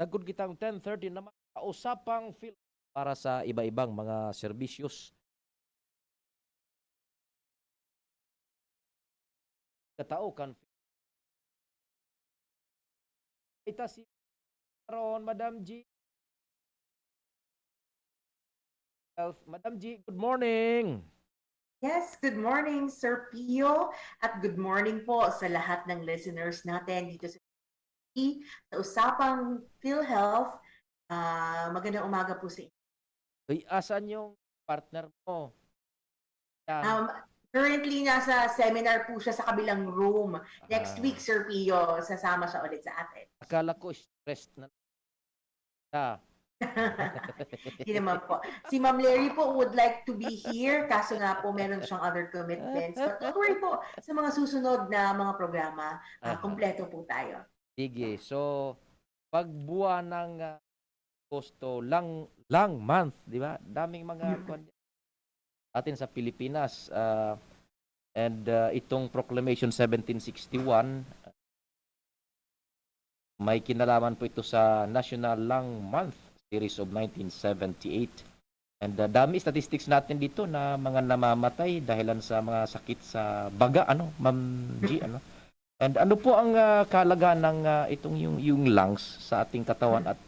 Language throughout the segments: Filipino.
Nagkod kitang 10:30 naman usapang film para sa iba-ibang mga serbisyos. Katao kan ita si karon Madam G. Madam G, good morning. Yes, good morning, Sir Pio, at good morning po sa lahat ng listeners natin dito sa Usapang PhilHealth. Magandang umaga po sa inyo. Uy, asan yung partner mo? Yan. Um, Currently, nasa seminar po siya sa kabilang room. Next Ah, week, Sir Pio, sasama siya ulit sa atin. akala ko stressed na. Hindi naman po. Si Ma'am Larry po would like to be here, kaso nga po meron siyang other commitments. But don't worry po, sa mga susunod na mga programa, Aha. kumpleto po tayo. Sige. So, pag buwan ng Agosto, lang month, di ba? Daming mga kwan atin sa Pilipinas. And itong Proclamation 1761, may kinalaman po ito sa National Lung Month series of 1978. And dami statistics natin dito na mga namamatay dahilan sa mga sakit sa baga, ano, Ma'am G, ano? And ano po ang kalagayan ng itong yung lungs sa ating katawan at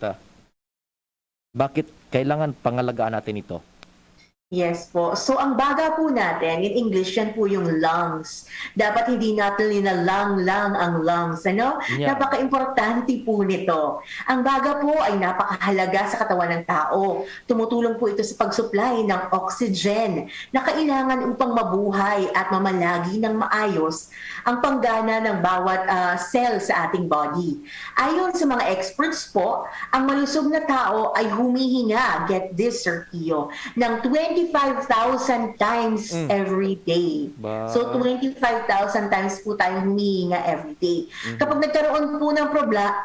bakit kailangan pangalagaan natin ito? Yes po. So ang baga po natin, in English, yan po yung lungs. Dapat hindi natin linalang ang lungs. Ano? Yeah. Napaka-importante po nito. Ang baga po ay napakahalaga sa katawan ng tao. Tumutulong po ito sa pag-supply ng oxygen na kailangan upang mabuhay at mamalagi ng maayos ang panggana ng bawat cell sa ating body. Ayon sa mga experts po, ang malusog na tao ay humihinga, get this, Sir Pio, ng 25,000 times every day. Ba? So 25,000 times po tayong humihinga every day. Kapag nagkaroon po ng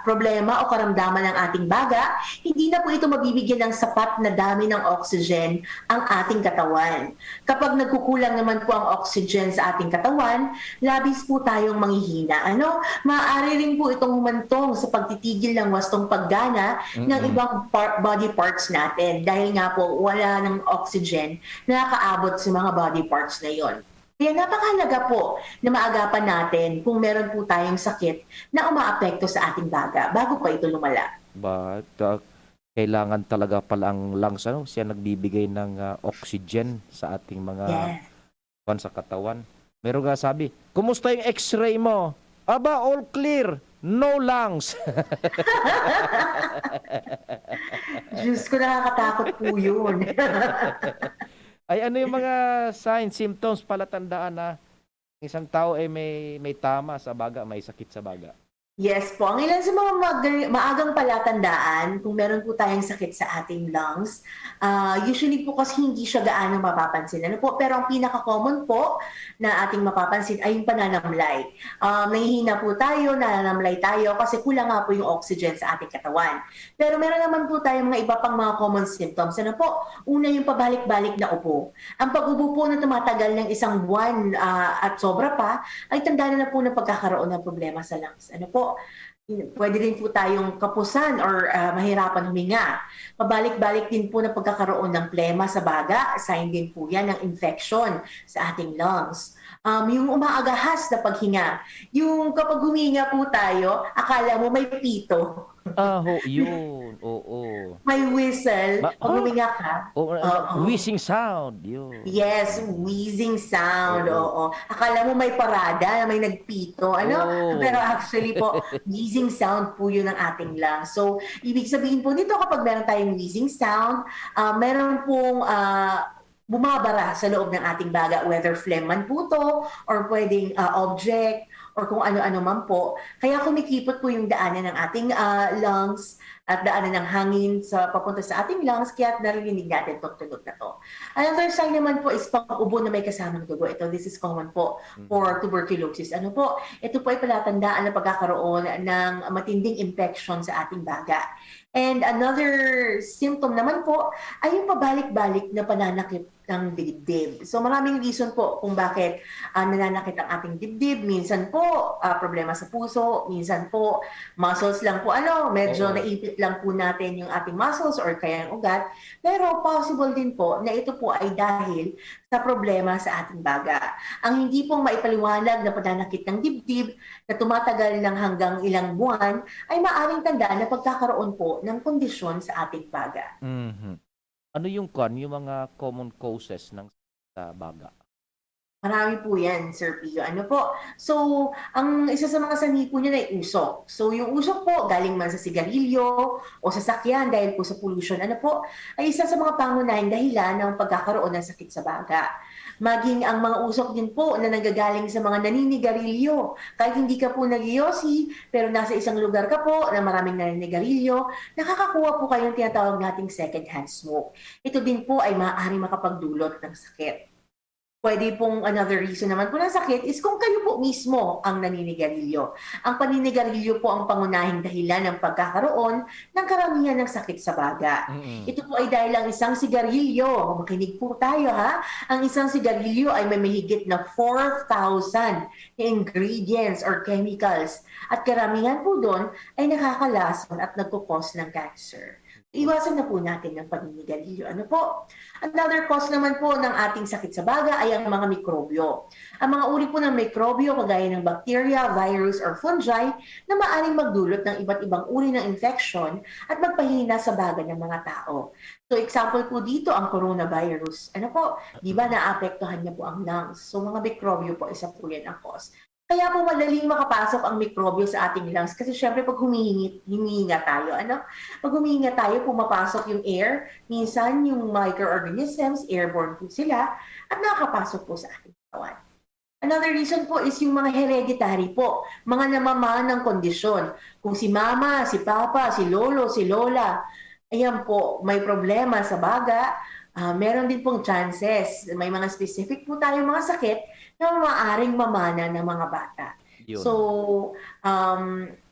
problema o karamdaman ng ating baga, hindi na po ito mabibigyan ng sapat na dami ng oxygen ang ating katawan. Kapag nagkukulang naman po ang oxygen sa ating katawan, labis po tayong manghihina. Ano? Maaari rin po itong humantong sa pagtitigil ng wastong paggana ng ibang body parts natin dahil nga po wala ng oxygen na nakaabot sa mga body parts na yon. Kaya napakahalaga po na maagapan natin kung meron po tayong sakit na umaapekto sa ating baga bago pa ito lumala. But kailangan talaga pala ang lungs, ano, siya nagbibigay ng oxygen sa ating mga sa katawan. Meron nga sabi, kumusta yung x-ray mo? Aba, all clear. No lungs. Diyos ko, nakakatakot po yun. Ay, ano yung mga signs, symptoms, palatandaan na isang tao ay may tama sa baga, may sakit sa baga? Yes po. Ang ilan sa mga maagang palatandaan, kung meron po tayong sakit sa ating lungs, usually po kasi hindi siya gaano mapapansin. Ano po? Pero ang pinaka-common po na ating mapapansin ay yung pananamlay. Nangihina po tayo, nananamlay tayo kasi kulang nga po yung oxygen sa ating katawan. Pero meron naman po tayong mga iba pang mga common symptoms. Ano po? Una yung pabalik-balik na upo. Ang pag-upo po na tumatagal ng isang buwan at sobra pa, ay tanda na po ng pagkakaroon ng problema sa lungs. Ano po? Pwede din po tayong kapusan or mahirapan huminga. Pabalik-balik din po ng pagkakaroon ng plema sa baga, sign din po yan ng infection sa ating lungs. Yung umaagahas na paghinga, yung kapag huminga po tayo, akala mo may pito. Yun. Oo. May whistle. Pag huminga ka. Wheezing sound. Yun. Yes, wheezing sound. Oo. Akala mo may parada, may nagpito. Ano? Pero actually po, wheezing sound po yun ang ating lungs. So, ibig sabihin po nito kapag meron tayong wheezing sound, meron pong bumabara sa loob ng ating baga, whether phlegm man po to, or pwedeng object, or kung ano-ano man po. Kaya kumikipot po yung daanan ng ating lungs at daanan ng hangin sa papunta sa ating lungs, kaya naririnig natin itong tunog na to. Another sign naman po is pag-ubo na may kasamang dugo. Ito, this is common po for tuberculosis. Ano po? Ito po ay palatandaan ng pagkakaroon ng matinding infection sa ating baga. And another symptom naman po ay yung pabalik-balik na pananakit ng dibdib. So maraming reason po kung bakit nananakit ang ating dibdib. Minsan po problema sa puso, minsan po muscles lang po medyo Oo. naipit lang po natin yung ating muscles or kaya ang ugat. Pero possible din po na ito po ay dahil sa problema sa ating baga. Ang hindi pong maipaliwanag na pananakit ng dibdib na tumatagal ng hanggang ilang buwan ay maaring tanda na pagkakaroon po ng kondisyon sa ating baga. Mhm. Ano yung mga common causes ng sa baga? Marami po yan, Sir Pio. Ano po? So, ang isa sa mga sanhi po niyan ay usok. So, yung usok po, galing man sa sigarilyo o sasakyan dahil po sa pollution, ay isa sa mga pangunahing dahilan ng pagkakaroon ng sakit sa baga. Maging ang mga usok din po na nanggagaling sa mga naninigarilyo. Kahit hindi ka po nagyosi, pero nasa isang lugar ka po na maraming naninigarilyo, nakakakuha po kayong tinatawag nating second-hand smoke. Ito din po ay maaaring makapagdulot ng sakit. Pwede pong another reason naman po ng sakit is kung kayo po mismo ang naninigarilyo. Ang paninigarilyo po ang pangunahing dahilan ng pagkakaroon ng karamihan ng sakit sa baga. Ito po ay dahil ang isang sigarilyo, makinig po tayo ha, ang isang sigarilyo ay may mahigit na 4,000 ingredients or chemicals at karamihan po doon ay nakakalason at nagkukos ng cancer. Iwasan na po natin ang paninigarilyo. Another cause naman po ng ating sakit sa baga ay ang mga mikrobyo. Ang mga uri po ng mikrobyo kagaya ng bacteria, virus, or fungi na maaaring magdulot ng iba't ibang uri ng infection at magpahina sa baga ng mga tao. So example po dito ang coronavirus. Di ba naapektuhan niya po ang lungs? So mga mikrobyo po, isa po yan ang cause. Kaya po madaling makapasok ang mikrobyo sa ating lungs kasi syempre pag humihinga tayo, Pag humihinga tayo, pumapasok yung air, minsan yung microorganisms, airborne po sila, at nakakapasok po sa ating katawan. Another reason po is yung mga hereditary po, mga namamanang kondisyon. Kung si mama, si papa, si lolo, si lola, ayan po, may problema sa baga, meron din pong chances, may mga specific po tayong mga sakit na maaaring mamana ng mga bata. Yun. So,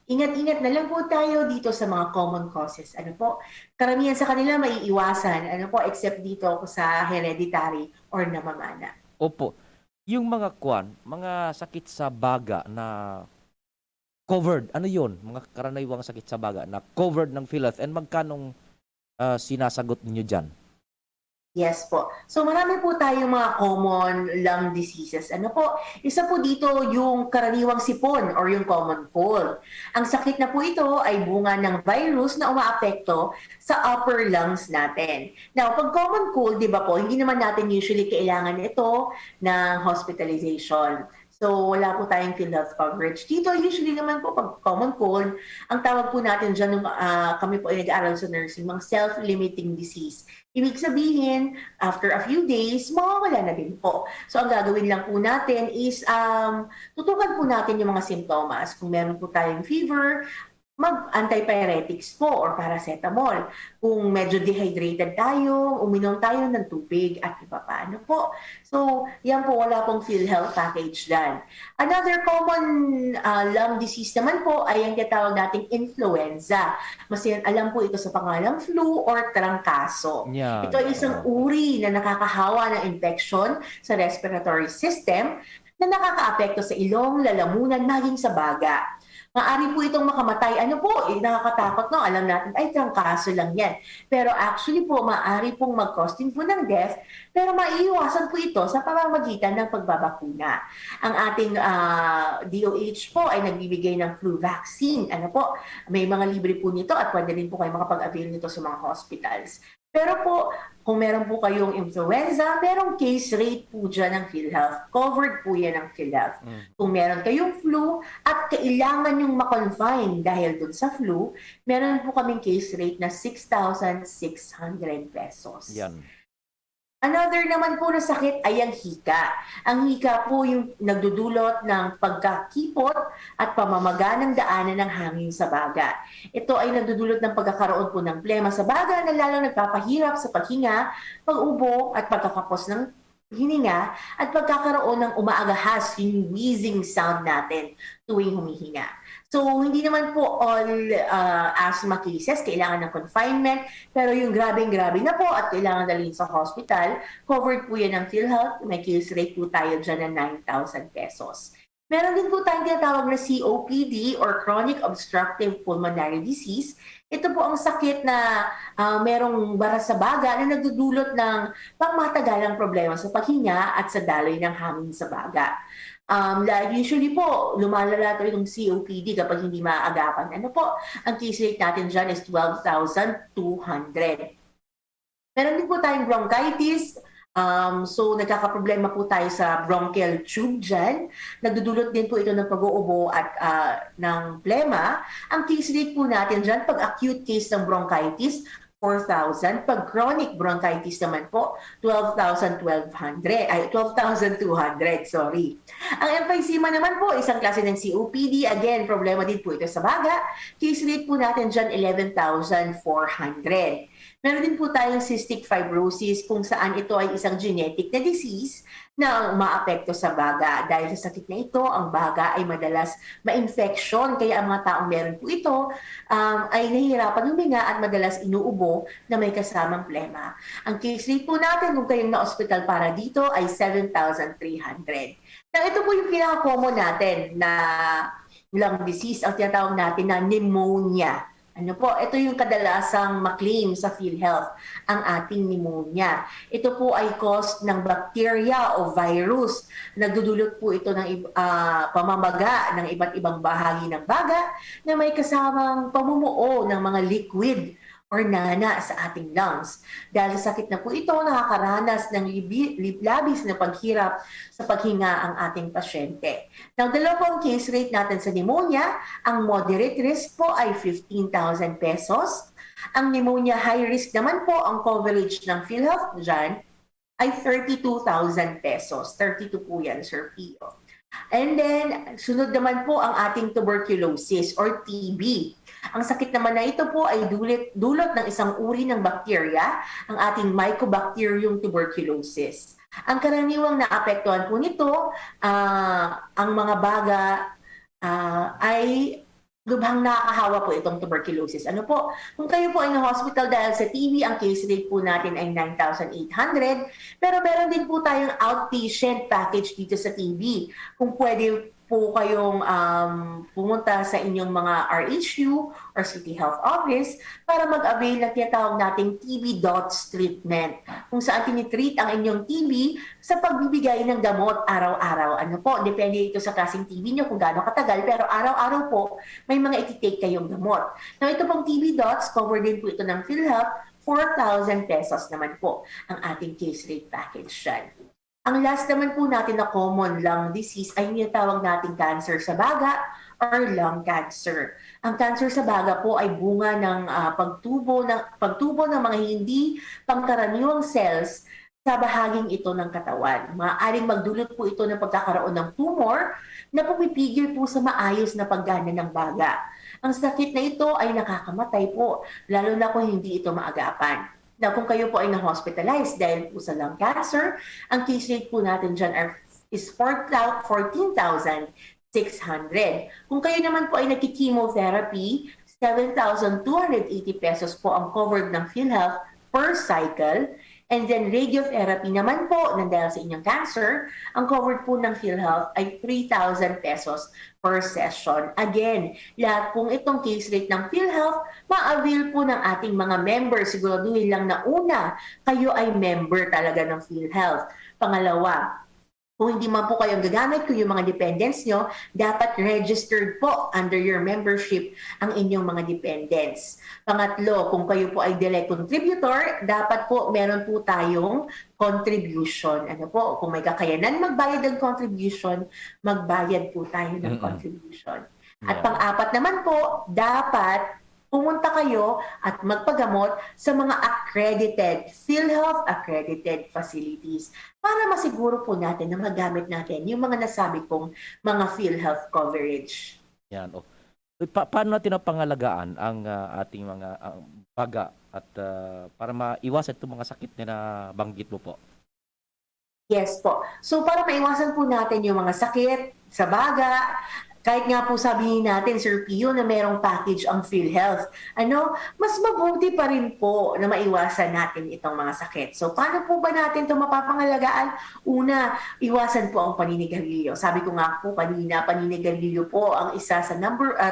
ingat-ingat na lang po tayo dito sa mga common causes. Karamihan sa kanila maiiwasan, except dito sa hereditary or namamana. Opo. Yung mga sakit sa baga na covered, ano yun? Mga karaniwang sakit sa baga na covered ng PhilHealth and magkanong sinasagot niyo dyan? Yes po. So marami po tayong mga common lung diseases. Isa po dito yung karaniwang sipon or yung common cold. Ang sakit na po ito ay bunga ng virus na umaapekto sa upper lungs natin. Now, pag common cold, di ba po, hindi naman natin usually kailangan ito ng hospitalization. So, wala po tayong PhilHealth coverage. Dito, usually naman po, pag common cold, ang tawag po natin dyan, kami po ay nag-aaral sa nursing, mga self-limiting disease. Ibig sabihin, after a few days, mawawala na din po. So, ang gagawin lang po natin is, tutukan po natin yung mga simptomas. Kung meron po tayong fever, mag-antipyretics po or paracetamol. Kung medyo dehydrated tayo, uminom tayo ng tubig at iba pa. So, yan po, wala pong PhilHealth package dyan. Another common lung disease naman po ay ang tinatawag nating influenza. Mas alam po ito sa pangalang flu or trangkaso. Yan. Ito ay isang uri na nakakahawa ng infection sa respiratory system na nakakaapekto sa ilong, lalamunan, maging sa baga. Maaari po itong makamatay. Nakakatakot, no? Alam natin, ay, trangkaso lang yan. Pero actually po, maaari pong mag-cause din po ng death, pero maiiwasan po ito sa pamamagitan ng pagbabakuna. Ang ating DOH po ay nagbibigay ng flu vaccine. May mga libre po nito at pwede rin po kayo makapag-avail nito sa mga hospitals. Pero po, kung meron po kayong influenza, merong case rate po dyan ng PhilHealth. Covered po yan ng PhilHealth. Kung meron kayong flu at kailangan yung ma-confine dahil dun sa flu, meron po kaming case rate na 6,600 pesos. Yan. Another naman po na sakit ay ang hika. Ang hika po yung nagdudulot ng pagkakipot at pamamaga ng daanan ng hangin sa baga. Ito ay nagdudulot ng pagkakaroon po ng plema sa baga na lalong nagpapahirap sa paghinga, pag-ubo at pagkakapos ng hininga at pagkakaroon ng umaagahas, yung wheezing sound natin tuwing humihinga. So, hindi naman po all asthma cases kailangan ng confinement, pero yung grabeng-grabe na po at kailangan dalhin sa hospital, covered po yan ng PhilHealth. May case rate po tayo dyan ng 9,000 pesos. Meron din po tayong tinatawag na COPD or Chronic Obstructive Pulmonary Disease. Ito po ang sakit na merong bara sa baga na nagdudulot ng pangmatagalang problema sa paghinga at sa daloy ng hangin sa baga. Usually po, lumalala ito yung COPD kapag hindi maaagapan. Ano po, ang case rate natin dyan is 12,200. Meron din po tayong bronchitis. So, nagkakaproblema po tayo sa bronchial tube dyan. Nagdudulot din po ito ng pag-uubo at ng plema. Ang case rate po natin dyan, pag acute case ng bronchitis, 4,000. Pag chronic bronchitis naman po, 12,200, sorry. Ang emphysema naman po, isang klase ng COPD. Again, problema din po ito sa baga. Case rate po natin dyan, 11,400. Meron din po tayong cystic fibrosis kung saan ito ay isang genetic na disease na maapekto sa baga. Dahil sa sakit na ito, ang baga ay madalas ma-infection. Kaya ang mga taong meron po ito ay nahihirapan huminga at madalas inuubo na may kasamang plema. Ang case rate po natin kung kayong na-hospital para dito ay 7,300. Now, ito po yung pinaka-common natin na lung disease, ang tinatawag natin na pneumonia. Ano po, ito yung kadalasang maklaim sa PhilHealth, ang ating pneumonia. Ito po ay caused ng bacteria o virus. Nagdudulot po ito ng pamamaga ng iba't ibang bahagi ng baga na may kasamang pamumuo ng mga liquid or nana sa ating lungs. Dahil sa sakit na po ito, nakakaranas ng labis na paghirap sa paghinga ang ating pasyente. Now, dalawang case rate natin sa pneumonia, ang moderate risk po ay 15,000 pesos. Ang pneumonia high risk naman po, ang coverage ng PhilHealth dyan ay 32,000 pesos. 32 po yan, Sir Pio. And then, sunod naman po ang ating tuberculosis or TB. Ang sakit naman na ito po ay dulot ng isang uri ng bakterya, ang ating Mycobacterium tuberculosis. Ang karaniwang naapektuhan po nito, ang mga baga ay lubhang nakakahawa po itong tuberculosis. Ano po? Kung kayo po ay na-hospital dahil sa TB, ang case rate po natin ay 9,800. Pero meron din po tayong outpatient package dito sa TB. Kung pwede po kayong pumunta sa inyong mga RHU or City Health Office para mag-avail ng tinatawag nating TB DOTS treatment, kung saan tinitreat ang inyong TB sa pagbibigay ng gamot araw-araw. Ano po, depende ito sa klaseng TB nyo kung gaano katagal, pero araw-araw po may mga ititake kayong gamot. Now, ito pong TB DOTS, cover din po ito ng PhilHealth, 4,000 pesos naman po ang ating case rate package dyan. Ang last naman po natin na common lung disease ay tinatawag nating cancer sa baga or lung cancer. Ang cancer sa baga po ay bunga ng pagtubo ng mga hindi pangkaraniwang cells sa bahaging ito ng katawan. Maaaring magdulot po ito ng pagkakaroon ng tumor na pumipigil po sa maayos na paggana ng baga. Ang sakit na ito ay nakakamatay po, lalo na kung hindi ito maagapan. Now, kung kayo po ay na-hospitalize dahil po sa lung cancer, ang case rate po natin dyan is 14,600. Kung kayo naman po ay nagki-chemotherapy, 7,280 pesos po ang covered ng PhilHealth per cycle. And then radiotherapy naman po, na dahil sa inyong cancer, ang covered po ng PhilHealth ay 3,000 pesos per session. Again, lahat pong itong case rate ng PhilHealth, ma-avail po ng ating mga members. Siguraduhin lang na una, kayo ay member talaga ng PhilHealth. Pangalawa, kung hindi man po kayong gagamit, kung yung mga dependents nyo, dapat registered po under your membership ang inyong mga dependents. Pangatlo, kung kayo po ay direct contributor, dapat po meron po tayong contribution. Ano po, kung may kakayanan magbayad ng contribution, magbayad po tayo ng contribution. At pang-apat naman po, dapat pumunta kayo at magpagamot sa mga accredited, PhilHealth accredited facilities para masiguro po natin na magamit natin yung mga nasabi kong mga PhilHealth coverage. Yan. Oh. Paano natin pangalagaan ang ating mga baga at para maiwasan itong mga sakit na banggit mo po? Yes po. So para maiwasan po natin yung mga sakit sa baga, kahit nga po sabihin natin, Sir Pio, na merong package ang PhilHealth, mas mabuti pa rin po na maiwasan natin itong mga sakit. So, paano po ba natin ito mapapangalagaan? Una, iwasan po ang paninigarilyo. Sabi ko nga po kanina, paninigarilyo po ang isa sa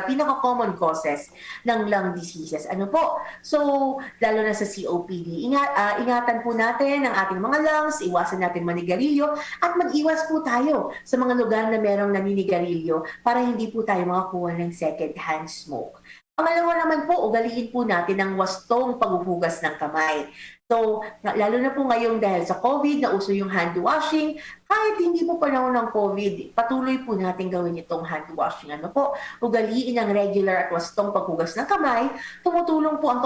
pinaka-common causes ng lung diseases. So, lalo na sa COPD. Ingatan po natin ang ating mga lungs, iwasan natin manigarilyo, at mag-iwas po tayo sa mga lugar na merong naninigarilyo para hindi po tayo makakuha ng second-hand smoke. Pangalawa naman po, ugaliin po natin ang wastong paghuhugas ng kamay. So, lalo na po ngayon dahil sa COVID, na uso yung hand washing, kahit hindi po panahon ng COVID, patuloy po natin gawin itong hand washing. Ugaliin ang regular at wastong paghugas ng kamay, tumutulong po ang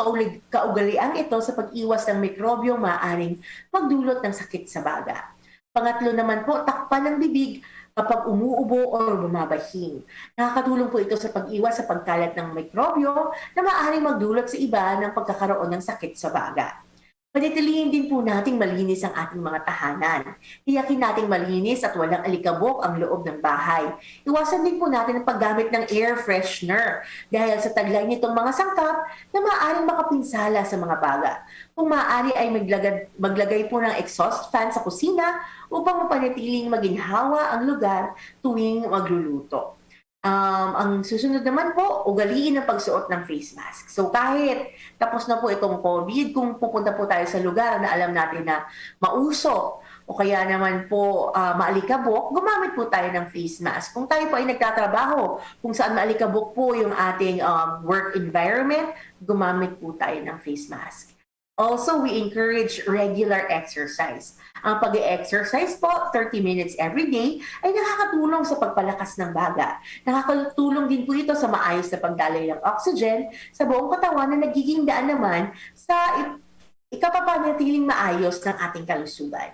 kaugalian ito sa pag-iwas ng mikrobyo maaaring magdulot ng sakit sa baga. Pangatlo naman po, takpan ng bibig kapag umuubo o bumabahing. Nakakatulong po ito sa pag-iwas sa pagkalat ng mikrobyo na maaaring magdulot sa iba ng pagkakaroon ng sakit sa baga. Panitilihin din po nating malinis ang ating mga tahanan. Tiyakin nating malinis at walang alikabok ang loob ng bahay. Iwasan din po natin ang paggamit ng air freshener dahil sa taglay nitong mga sangkap na maaaring makapinsala sa mga baga. Kung maaari ay maglagay po ng exhaust fan sa kusina upang mapanatiling maginhawa ang lugar tuwing magluluto. Ang susunod naman po, ugaliin ang pagsuot ng face mask. So kahit tapos na po itong COVID, kung pupunta po tayo sa lugar na alam natin na mausok o kaya naman po maalikabok, gumamit po tayo ng face mask. Kung tayo po ay nagtatrabaho, kung saan maalikabok po yung ating work environment, gumamit po tayo ng face mask. Also, we encourage regular exercise. Ang pag-exercise po, 30 minutes every day, ay nakakatulong sa pagpalakas ng baga. Nakakatulong din po ito sa maayos na pagdaloy ng oxygen sa buong katawan na nagiging daan naman sa ikapapanatiling maayos ng ating kalusugan.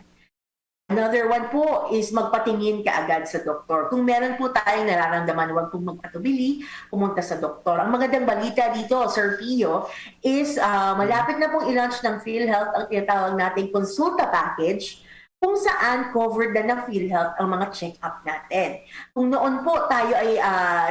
Another one po is magpatingin kaagad sa doktor. Kung meron po tayong nararamdaman, huwag pong magpatubili, pumunta sa doktor. Ang magandang balita dito, Sir Pio, is malapit na pong i-launch ng PhilHealth ang tinatawag nating konsulta package kung saan covered na ng PhilHealth ang mga check-up natin. Kung noon po tayo ay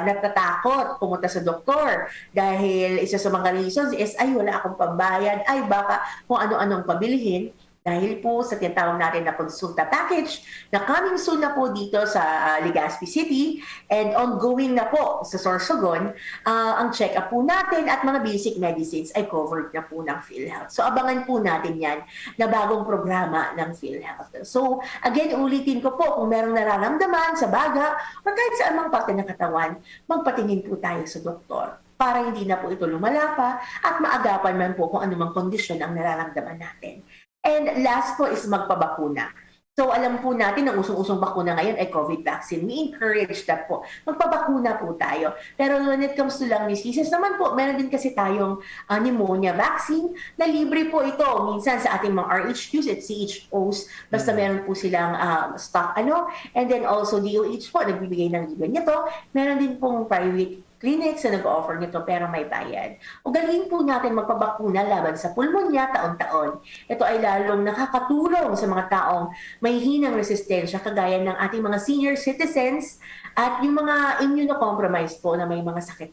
natatakot pumunta sa doktor dahil isa sa mga reasons is ay wala akong pambayad, ay baka kung ano-anong pabilihin, dahil po sa tinatawag natin na konsulta package na coming soon na po dito sa Legazpi City and ongoing na po sa Sorsogon, ang check-up po natin at mga basic medicines ay covered na po ng PhilHealth. So abangan po natin yan na bagong programa ng PhilHealth. So again, ulitin ko po, kung merong nararamdaman sa baga o kahit sa anumang parte ng katawan, magpatingin po tayo sa doktor para hindi na po ito lumala pa at maagapan man po kung anumang kondisyon ang nararamdaman natin. And last po is magpabakuna. So alam po natin na usong-usong bakuna ngayon ay COVID vaccine. We encourage that po. Magpabakuna po tayo. Pero when it comes to lung diseases naman po, meron din kasi tayong pneumonia vaccine na libre po ito. Minsan sa ating mga RHQs at CHOs, basta meron po silang stock And then also DOH po, nagbibigay ng libre nito. Meron din pong private clinics na nag-offer nito pero may bayad. Ugaliin po natin magpabakuna laban sa pulmonya taon-taon. Ito ay lalong nakakatulong sa mga taong may hinang resistensya kagaya ng ating mga senior citizens at yung mga immunocompromised po na may mga sakit.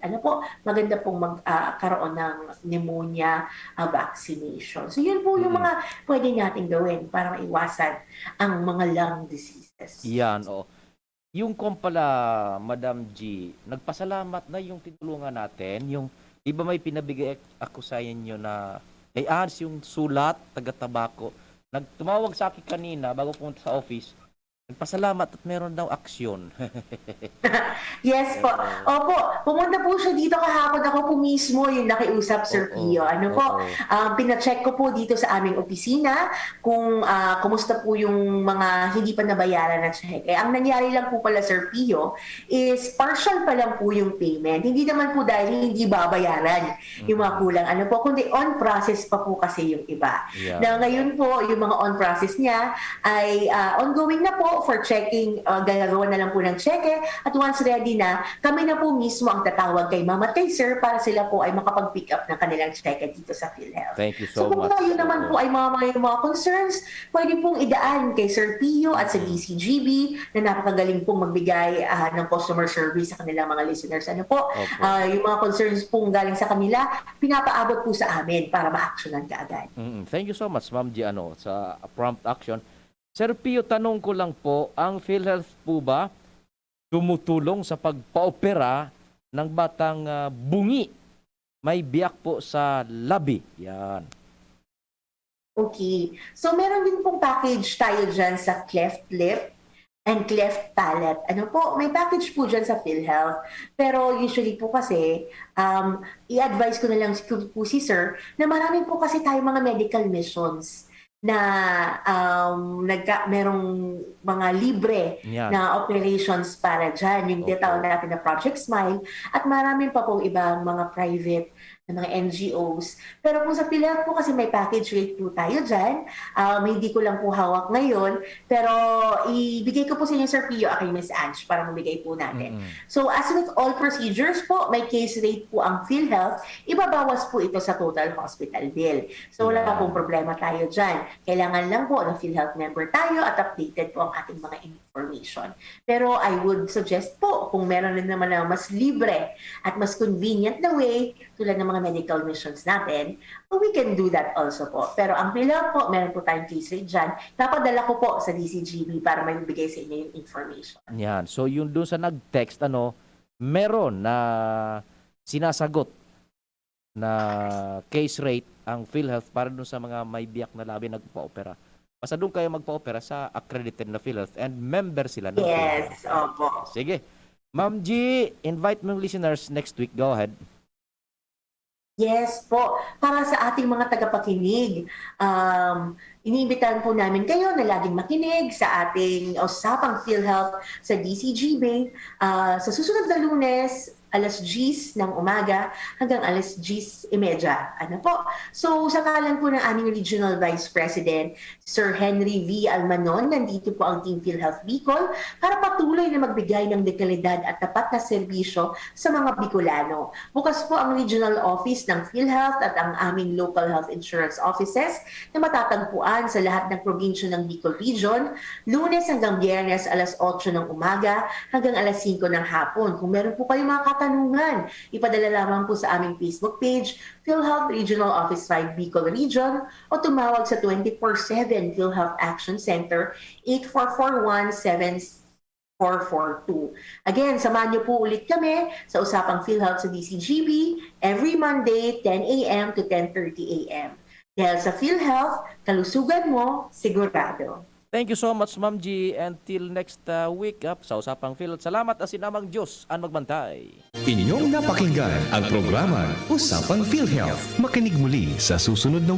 Maganda pong magkaroon ng pneumonia vaccination. So yun po yung mga pwede nating gawin para maiwasan ang mga lung diseases. Yan, Yung pala, Madam G, nagpasalamat na yung tinulungan natin. Yung, di ba may pinabigay ako sa inyo na may ads yung sulat, taga-tabako. Tumawag sa akin kanina bago pumunta sa office. Nagpasalamat at meron daw aksyon. Yes po. Opo, pumunta po siya dito kahapon. Ako po mismo yung nakiusap, Sir Pio. Pina-check ko po dito sa aming opisina kung kumusta po yung mga hindi pa nabayaran na check. Ang nangyari lang po pala, Sir Pio, is partial pa lang po yung payment. Hindi naman po dahil hindi babayaran yung mga kulang. Kundi on process pa po kasi yung iba. Yeah. Na ngayon po, yung mga on process niya ay ongoing na po. po for checking, gagawa na lang po ng cheque at once ready na, kami na po mismo ang tatawag kay ma'am at kay sir para sila po ay makapag-pick up ng kanilang cheque dito sa PhilHealth. Thank you So so kung much. kayo naman po ay mga concerns, pwede pong idaan kay Sir Pio at sa DCGB na napakagaling pong magbigay ng customer service sa kanilang mga listeners. Ano po, Opo. yung mga concerns pong galing sa kanila, pinapaabot po sa amin para ma-actionan kaagad. Thank you so much, Ma'am Giano, sa prompt action. Sir Pio, tanong ko lang po, ang PhilHealth po ba tumutulong sa pagpa-opera ng batang bungi? May biyak po sa labi. Yan. Okay. So meron din pong package tayo dyan sa cleft lip and cleft palate. Ano po, may package po dyan sa PhilHealth. Pero usually po kasi, i-advise ko na lang po si Sir na marami po kasi tayo mga medical missions na merong mga libre Yan. na operations para dyan. Yung Opo. tinatawag natin na Project Smile at marami pa pong ibang mga private na mga NGOs. Pero kung sa PhilHealth po kasi may package rate po tayo dyan. Hindi ko lang po hawak ngayon. Pero ibigay ko po sa inyo, Sir Pio, kay Miss Ange para mabigay po natin. So as with all procedures po, may case rate po ang PhilHealth. Ibabawas po ito sa total hospital bill. So wala pong problema tayo dyan. Kailangan lang po ng PhilHealth member tayo at updated po ang ating mga information. Pero I would suggest po, kung meron rin naman na mas libre at mas convenient na way, tulad ng mga medical missions natin, we can do that also po. Pero ang PhilHealth po, meron po tayong case rate dyan. Papadala ko po sa DCGB para may bigay sa inyo yung information. Yan. So yun doon sa nag-text, meron na sinasagot na case rate ang PhilHealth para doon sa mga may biyak na labi nagpa-opera. Basta doon kayo magpa-opera sa accredited na PhilHealth and member sila ng PhilHealth. Yes, opo. Sige. Ma'am G, invite mo yung listeners next week. Go ahead. Yes po. Para sa ating mga tagapakinig, iniimbitahan po namin kayo na laging makinig sa ating usapang PhilHealth sa DCGB sa susunod na Lunes, alas 10 ng umaga hanggang alas 10:30. Ano po? So, sa kalan po ng aming Regional Vice President, Sir Henry V. Almanon, nandito po ang Team PhilHealth Bicol para patuloy na magbigay ng dekalidad at tapat na serbisyo sa mga Bicolano. Bukas po ang Regional Office ng PhilHealth at ang aming Local Health Insurance Offices na matatagpuan sa lahat ng probinsya ng Bicol Region, Lunes hanggang Biyernes alas 8 ng umaga hanggang alas 5 ng hapon. Kung meron po kayong mga katanungan, ipadala lamang po sa aming Facebook page, PhilHealth Regional Office 5 Bicol Region, o tumawag sa 24/7 PhilHealth Action Center 8441-7442. Again, samahan niyo po ulit kami sa Usapang PhilHealth sa DCGB every Monday, 10 a.m. to 10:30 a.m. Dahil sa PhilHealth, kalusugan mo, sigurado. Thank you so much, Ma'am G. Until next week sa Usapang PhilHealth. Salamat asinamang Diyos ang magbantay. Inyong napakinggan ang programa Usapang PhilHealth. Makinig muli sa susunod na